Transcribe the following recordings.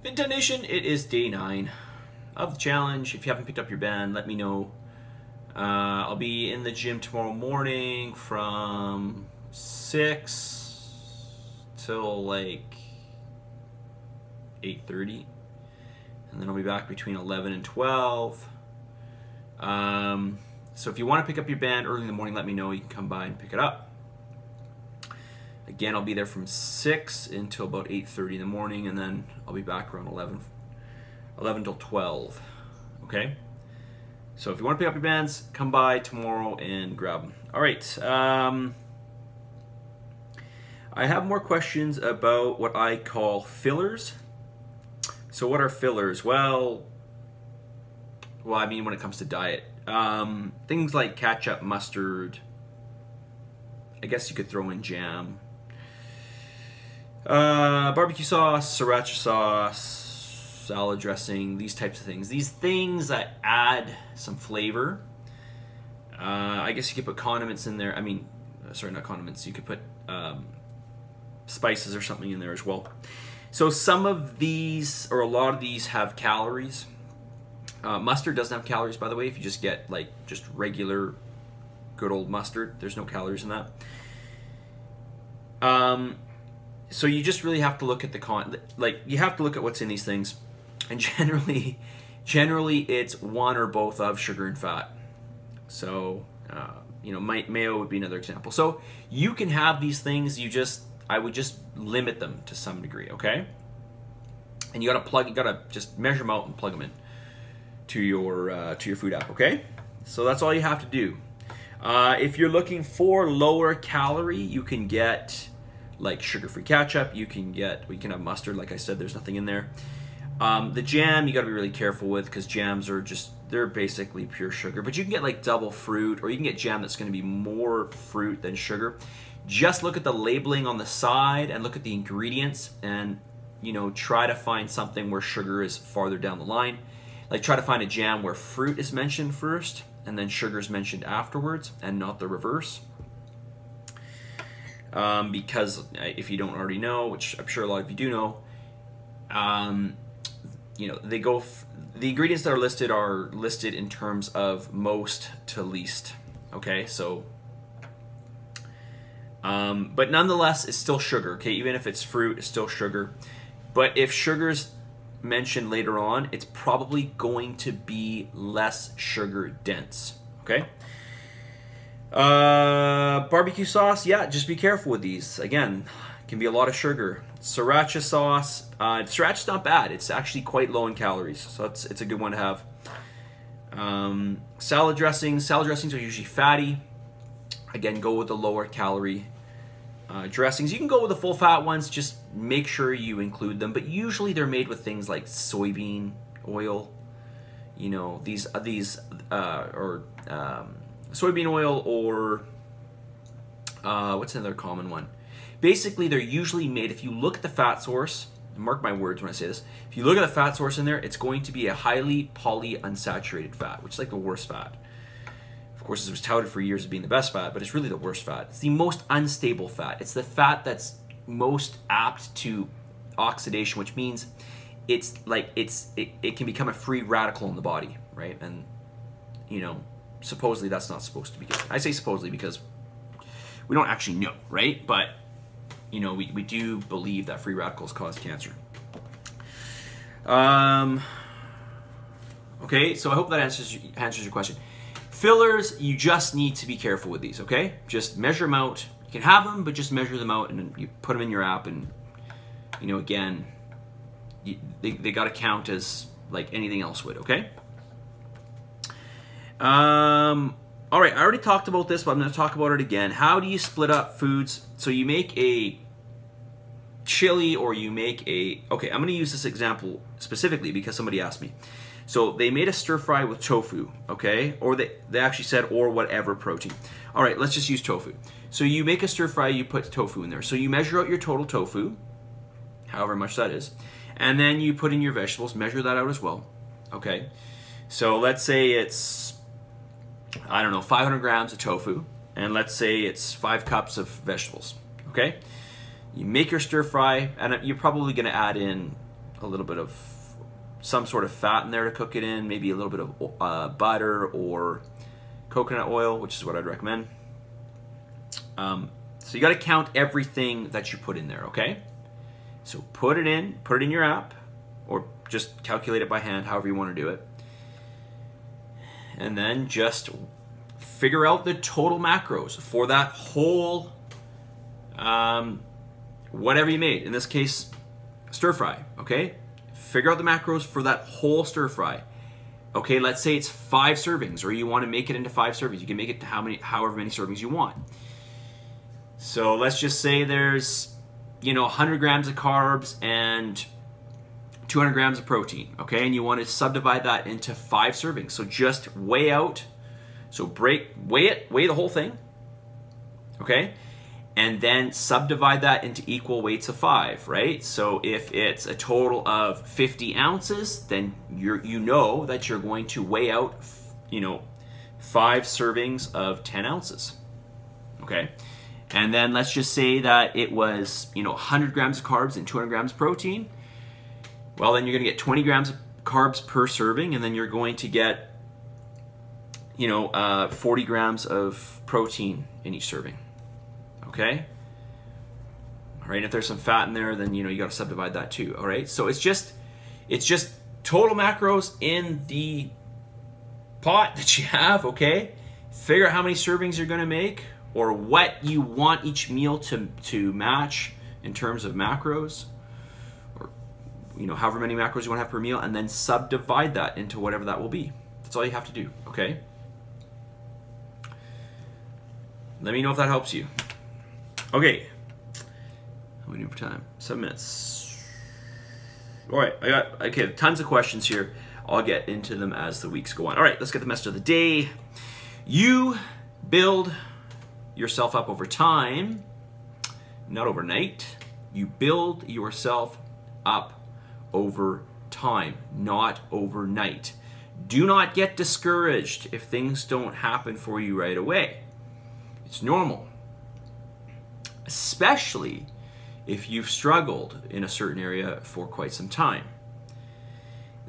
Vinta Nation, it is day 9 of the challenge. If you haven't picked up your band, let me know. I'll be in the gym tomorrow morning from 6 till like 8:30, and then I'll be back between 11 and 12. So if you want to pick up your band early in the morning, let me know. You can come by and pick it up. Again, I'll be there from 6 until about 8:30 in the morning, and then I'll be back around 11 till 12. Okay? So if you want to pick up your bands, come by tomorrow and grab them. All right. I have more questions about what I call fillers. So what are fillers? Well, I mean, when it comes to diet, things like ketchup, mustard. I guess you could throw in jam. Barbecue sauce, sriracha sauce, salad dressing, these types of things. These things that add some flavor. I guess you could put condiments in there. I mean, sorry, not condiments. You could put spices or something in there as well. So some of these, or a lot of these, have calories. Mustard doesn't have calories, by the way. If you just get like just regular good old mustard, there's no calories in that. So you just really have to look at you have to look at what's in these things, and generally it's one or both of sugar and fat. So you know, mayo would be another example. So you can have these things. I would just limit them to some degree, okay? And you gotta just measure them out and plug them in to your food app, okay? So that's all you have to do. If you're looking for lower calorie, you can get like sugar-free ketchup. You can have mustard. Like I said, there's nothing in there. The jam you got to be really careful with, because jams are they're basically pure sugar. But you can get like double fruit, or you can get jam that's going to be more fruit than sugar. Just look at the labeling on the side and look at the ingredients, and you know, try to find something where sugar is farther down the line. Like try to find a jam where fruit is mentioned first and then sugar is mentioned afterwards, and not the reverse. Because if you don't already know, which I'm sure a lot of you do know, you know, the ingredients that are listed in terms of most to least. Okay, so but nonetheless, it's still sugar. Okay, even if it's fruit, it's still sugar. But if sugar's mentioned later on, it's probably going to be less sugar dense. Okay. Barbecue sauce, yeah, just be careful with these. Again, can be a lot of sugar. Sriracha sauce, sriracha's not bad. It's actually quite low in calories, so it's a good one to have. Salad dressings are usually fatty. Again, go with the lower calorie dressings. You can go with the full fat ones. Just make sure you include them. But usually they're made with things like soybean oil. You know, soybean oil, or what's another common one? Basically, they're usually made, if you look at the fat source, mark my words when I say this, if you look at the fat source in there, it's going to be a highly polyunsaturated fat, which is like the worst fat. Of course, it was touted for years as being the best fat, but it's really the worst fat. It's the most unstable fat. It's the fat that's most apt to oxidation, which means it can become a free radical in the body, right? And you know, supposedly that's not supposed to be good. I say supposedly because we don't actually know, right? But you know, we do believe that free radicals cause cancer. Okay, so I hope that answers your question. Fillers, you just need to be careful with these, okay? Just measure them out. You can have them, but just measure them out, and you put them in your app, and you know, again, they got to count as like anything else would, okay? All right, I already talked about this, but I'm going to talk about it again. How do you split up foods? So you make a chili, or you make a... Okay, I'm going to use this example specifically because somebody asked me. So they made a stir fry with tofu, okay? Or they actually said, or whatever protein. All right, let's just use tofu. So you make a stir fry, you put tofu in there. So you measure out your total tofu, however much that is, and then you put in your vegetables, measure that out as well, okay? So let's say it's, I don't know, 500 grams of tofu, and let's say it's 5 cups of vegetables, okay? You make your stir fry, and you're probably gonna add in a little bit of some sort of fat in there to cook it in, maybe a little bit of butter or coconut oil, which is what I'd recommend. So you got to count everything that you put in there, okay? So put it in your app, or just calculate it by hand, however you want to do it. And then just figure out the total macros for that whole, whatever you made. In this case, stir fry, okay? Figure out the macros for that whole stir fry. Okay, let's say it's 5 servings, or you want to make it into 5 servings. You can make it to however many servings you want. So let's just say there's, 100 grams of carbs and 200 grams of protein, okay? And you want to subdivide that into 5 servings. So just weigh out, weigh the whole thing, okay? And then subdivide that into equal weights of 5, right? So if it's a total of 50 ounces, then you know that you're going to weigh out, 5 servings of 10 ounces, okay? And then let's just say that it was, 100 grams of carbs and 200 grams of protein. Well, then you're going to get 20 grams of carbs per serving, and then you're going to get, 40 grams of protein in each serving. Okay? All right, if there's some fat in there, then, you got to subdivide that too. All right? So it's just total macros in the pot that you have, okay? Figure out how many servings you're going to make, or what you want each meal to match in terms of macros, or however many macros you want to have per meal, and then subdivide that into whatever that will be. That's all you have to do, okay? Let me know if that helps you. Okay, how many for time? 7 minutes. All right, I got tons of questions here. I'll get into them as the weeks go on. All right, let's get the message of the day. You build yourself up over time, not overnight. You build yourself up over time, not overnight. Do not get discouraged if things don't happen for you right away. It's normal, especially if you've struggled in a certain area for quite some time.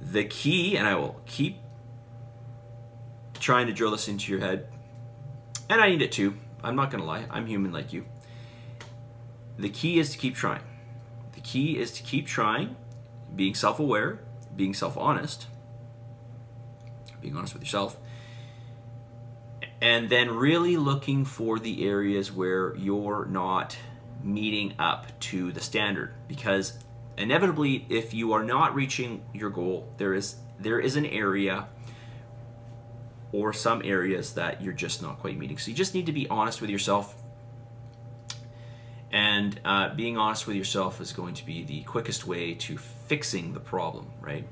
The key, and I will keep trying to drill this into your head, and I need it too. I'm not going to lie. I'm human like you. The key is to keep trying. The key is to keep trying, being self-aware, being self-honest, being honest with yourself, and then really looking for the areas where you're not meeting up to the standard. Because inevitably, if you are not reaching your goal, there is an area or some areas that you're just not quite meeting. So you just need to be honest with yourself. And being honest with yourself is going to be the quickest way to fixing the problem, right?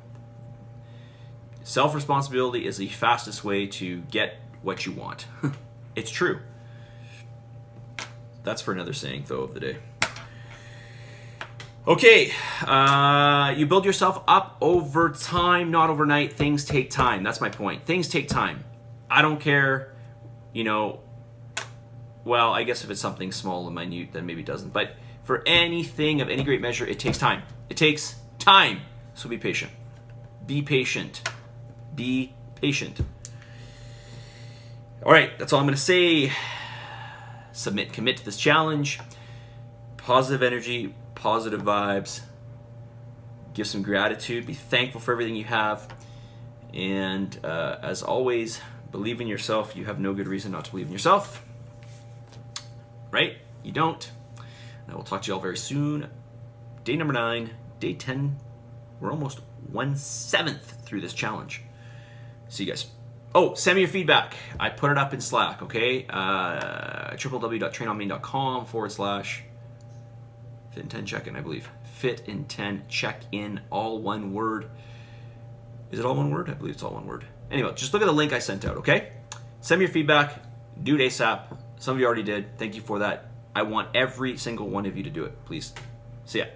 Self-responsibility is the fastest way to get what you want. It's true. That's for another saying, though, of the day. Okay, you build yourself up over time, not overnight. Things take time. That's my point. Things take time. I don't care, well, I guess if it's something small and minute, then maybe it doesn't. But for anything of any great measure, it takes time. It takes time. So be patient. Be patient. Be patient. All right, that's all I'm going to say. Submit, commit to this challenge. Positive energy, positive vibes. Give some gratitude. Be thankful for everything you have. And as always, believe in yourself. You have no good reason not to believe in yourself. Right? You don't. And I will talk to you all very soon. Day number 9, day 10. We're almost 1/7 through this challenge. See you guys. Oh, send me your feedback. I put it up in Slack, okay? www.trainonme.com/fit-in-10 check-in, I believe. Fit-in-10 check-in, all one word. Is it all one word? I believe it's all one word. Anyway, just look at the link I sent out, okay? Send me your feedback. Do it ASAP. Some of you already did. Thank you for that. I want every single one of you to do it, please. See ya.